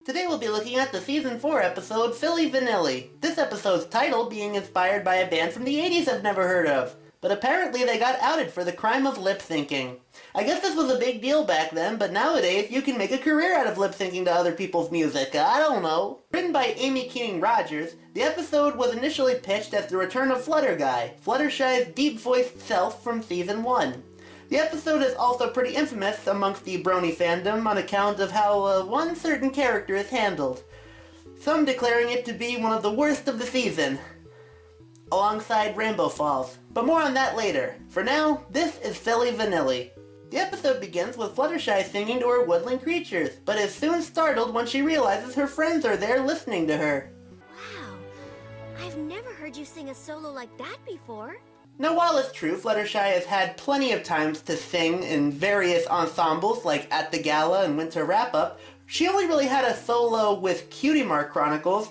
Today we'll be looking at the Season 4 episode, Filli Vanilli. This episode's title being inspired by a band from the 80s I've never heard of. But apparently they got outed for the crime of lip-syncing. I guess this was a big deal back then, but nowadays you can make a career out of lip-syncing to other people's music. I don't know. Written by Amy Keening Rogers, the episode was initially pitched as the return of Fluttershy, Fluttershy's deep-voiced self from Season 1. The episode is also pretty infamous amongst the Brony fandom on account of how one certain character is handled, some declaring it to be one of the worst of the season, alongside Rainbow Falls. But more on that later. For now, this is Filli Vanilli. The episode begins with Fluttershy singing to her woodland creatures, but is soon startled when she realizes her friends are there listening to her. Wow, I've never heard you sing a solo like that before. Now, while it's true Fluttershy has had plenty of times to sing in various ensembles like At the Gala and Winter Wrap-Up, she only really had a solo with Cutie Mark Chronicles.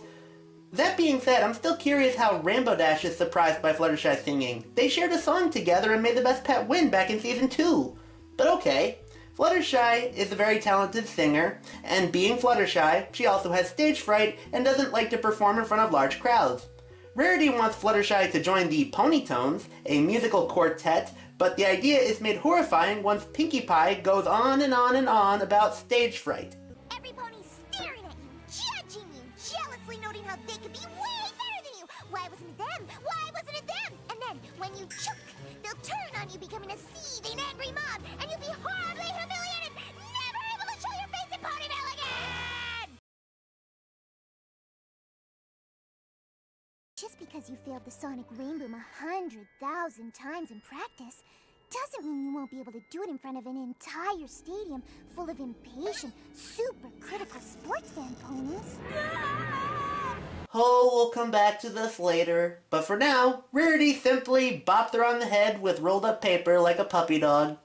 That being said, I'm still curious how Rainbow Dash is surprised by Fluttershy singing. They shared a song together and made the best pet win back in Season 2. But okay, Fluttershy is a very talented singer, and being Fluttershy, she also has stage fright and doesn't like to perform in front of large crowds. Rarity wants Fluttershy to join the Pony Tones, a musical quartet, but the idea is made horrifying once Pinkie Pie goes on and on and on about stage fright. Every pony's staring at you, judging you, jealously noting how they could be way better than you. Why wasn't it them? Why wasn't it them? And then, when you choke, they'll turn on you, becoming a seething, angry mob, and you'll be horribly humiliated, never able to show your face in Ponyville again! Just because you failed the Sonic Rainboom 100,000 times in practice doesn't mean you won't be able to do it in front of an entire stadium full of impatient, super critical sports fan ponies. Oh, we'll come back to this later. But for now, Rarity simply bopped her on the head with rolled up paper like a puppy dog.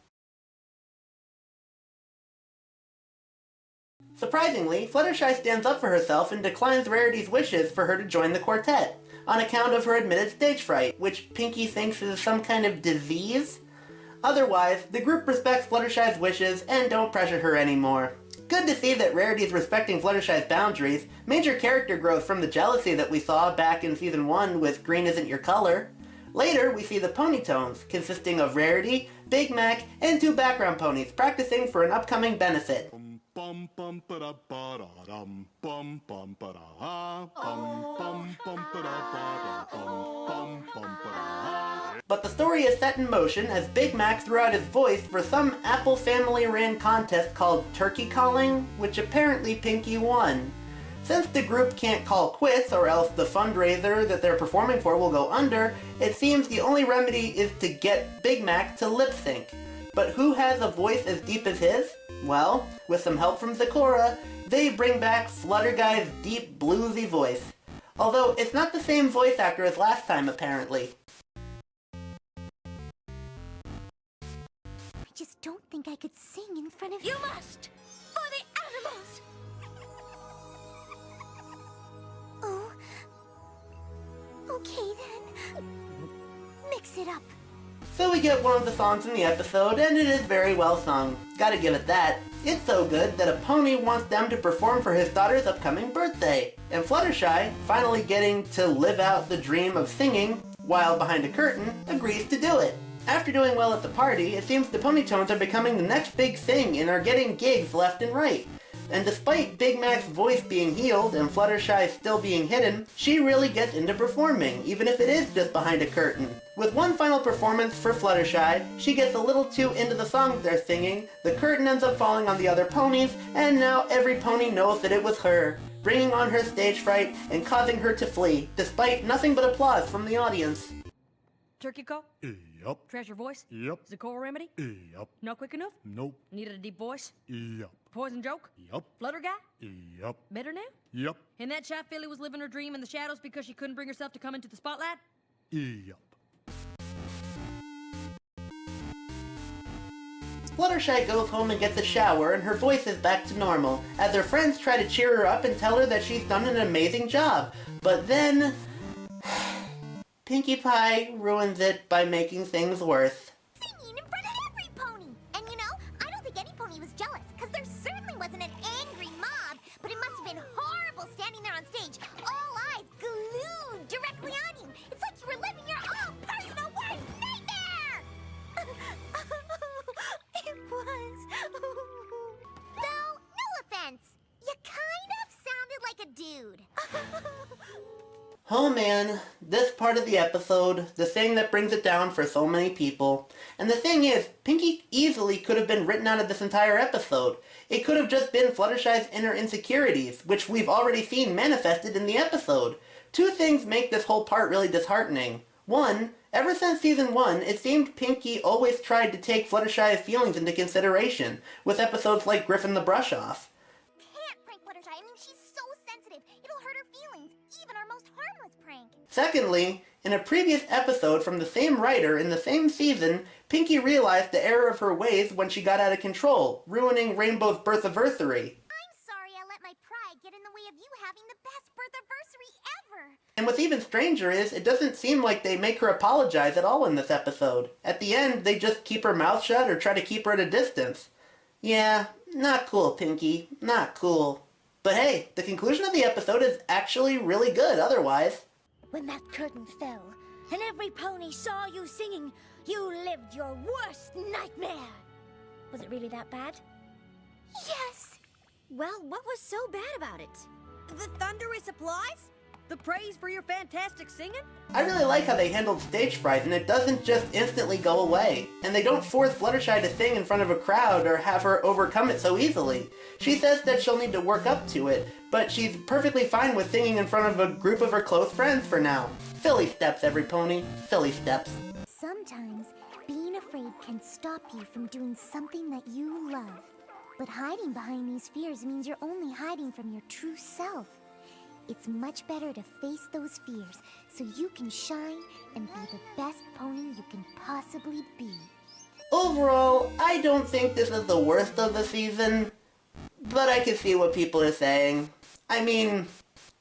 Surprisingly, Fluttershy stands up for herself and declines Rarity's wishes for her to join the quartet, on account of her admitted stage fright, which Pinkie thinks is some kind of disease. Otherwise, the group respects Fluttershy's wishes and don't pressure her anymore. Good to see that Rarity is respecting Fluttershy's boundaries. Major character growth from the jealousy that we saw back in Season 1 with Green Isn't Your Color. Later, we see the Pony Tones, consisting of Rarity, Big Mac, and 2 background ponies practicing for an upcoming benefit. But the story is set in motion as Big Mac threw out his voice for some Apple family ran contest called Turkey Calling, which apparently Pinkie won. Since the group can't call quits or else the fundraiser that they're performing for will go under, it seems the only remedy is to get Big Mac to lip sync. But who has a voice as deep as his? Well, with some help from Zecora, they bring back Flutterguy's deep bluesy voice. Although it's not the same voice actor as last time apparently. I just don't think I could sing in front of You must! For the animals! Oh. Okay then. Mix it up. So we get one of the songs in the episode, and it is very well sung. Gotta give it that. It's so good that a pony wants them to perform for his daughter's upcoming birthday. And Fluttershy, finally getting to live out the dream of singing while behind a curtain, agrees to do it. After doing well at the party, it seems the Pony Tones are becoming the next big thing and are getting gigs left and right. And despite Big Mac's voice being healed and Fluttershy still being hidden, she really gets into performing, even if it is just behind a curtain. With one final performance for Fluttershy, she gets a little too into the song they're singing, the curtain ends up falling on the other ponies, and now every pony knows that it was her, bringing on her stage fright and causing her to flee, despite nothing but applause from the audience. Turkey call? Yep. Treasure voice? Yep. Zecora remedy? Yep. Not quick enough? Nope. Needed a deep voice? Yep. Poison joke? Yep. Flutter guy? Yep. Better now? Yep. And that shy filly was living her dream in the shadows because she couldn't bring herself to come into the spotlight? Yep. Fluttershy goes home and gets a shower and her voice is back to normal, as her friends try to cheer her up and tell her that she's done an amazing job. But then... Pinkie Pie ruins it by making things worse. Singing in front of every pony! And you know, I don't think any pony was jealous, because there certainly wasn't an angry mob, but it must have been horrible standing there on stage, all eyes glued directly on you. It's like you were living your own personal worst nightmare! It was. Though, no offense, you kind of sounded like a dude. Oh man, this part of the episode, the thing that brings it down for so many people. And the thing is, Pinkie easily could have been written out of this entire episode. It could have just been Fluttershy's inner insecurities, which we've already seen manifested in the episode. Two things make this whole part really disheartening. One, ever since season 1, it seemed Pinkie always tried to take Fluttershy's feelings into consideration, with episodes like Griffin the Brush Off. Can't prank Fluttershy. I mean, she's so sensitive. It'll hurt her feelings, even our most harmless prank. Secondly, in a previous episode from the same writer in the same season, Pinkie realized the error of her ways when she got out of control, ruining Rainbow's birthiversary. I'm sorry I let my pride get in the way of you having the best birthiversary ever. And what's even stranger is, it doesn't seem like they make her apologize at all in this episode. At the end, they just keep her mouth shut or try to keep her at a distance. Yeah, not cool, Pinkie. Not cool. But hey, the conclusion of the episode is actually really good otherwise. When that curtain fell, and every pony saw you singing, you lived your worst nightmare. Was it really that bad? Yes. Well, what was so bad about it? The thunderous applause? The praise for your fantastic singing? I really like how they handled stage fright, and it doesn't just instantly go away. And they don't force Fluttershy to sing in front of a crowd or have her overcome it so easily. She says that she'll need to work up to it, but she's perfectly fine with singing in front of a group of her close friends for now. Philly steps, every pony. Philly steps. Sometimes, being afraid can stop you from doing something that you love. But hiding behind these fears means you're only hiding from your true self. It's much better to face those fears so you can shine and be the best pony you can possibly be. Overall, I don't think this is the worst of the season, but I can see what people are saying. I mean,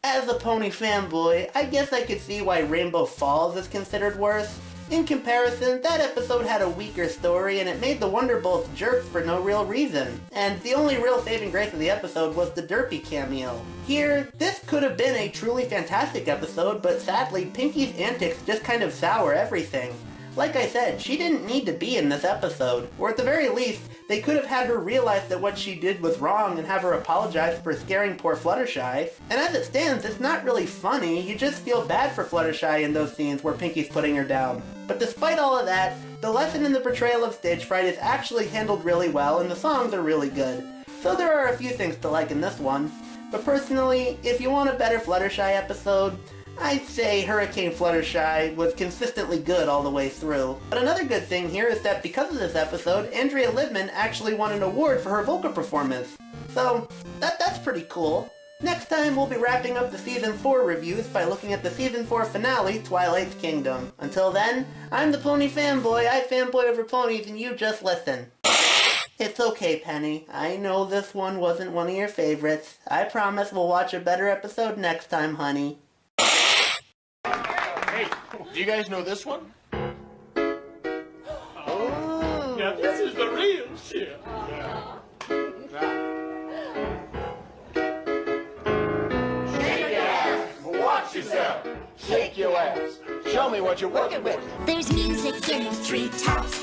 as a Pony fanboy, I guess I could see why Rainbow Falls is considered worse. In comparison, that episode had a weaker story and it made the Wonderbolts jerks for no real reason. And the only real saving grace of the episode was the Derpy cameo. Here, this could have been a truly fantastic episode, but sadly, Pinkie's antics just kind of sour everything. Like I said, she didn't need to be in this episode, or at the very least, they could have had her realize that what she did was wrong and have her apologize for scaring poor Fluttershy. And as it stands, it's not really funny, you just feel bad for Fluttershy in those scenes where Pinkie's putting her down. But despite all of that, the lesson in the portrayal of stage fright is actually handled really well and the songs are really good. So there are a few things to like in this one. But personally, if you want a better Fluttershy episode, I'd say Hurricane Fluttershy was consistently good all the way through. But another good thing here is that because of this episode, Andrea Libman actually won an award for her vocal performance. So, that's pretty cool. Next time we'll be wrapping up the Season 4 reviews by looking at the Season 4 finale, Twilight's Kingdom. Until then, I'm the Pony Fanboy, I fanboy over ponies, and you just listen. It's okay, Penny. I know this one wasn't one of your favorites. I promise we'll watch a better episode next time, honey. Hey, do you guys know this one? Oh. Now this is the real shit. Shake your ass. Watch yourself. Shake your ass. Show me what you're working with. There's music in the treetops.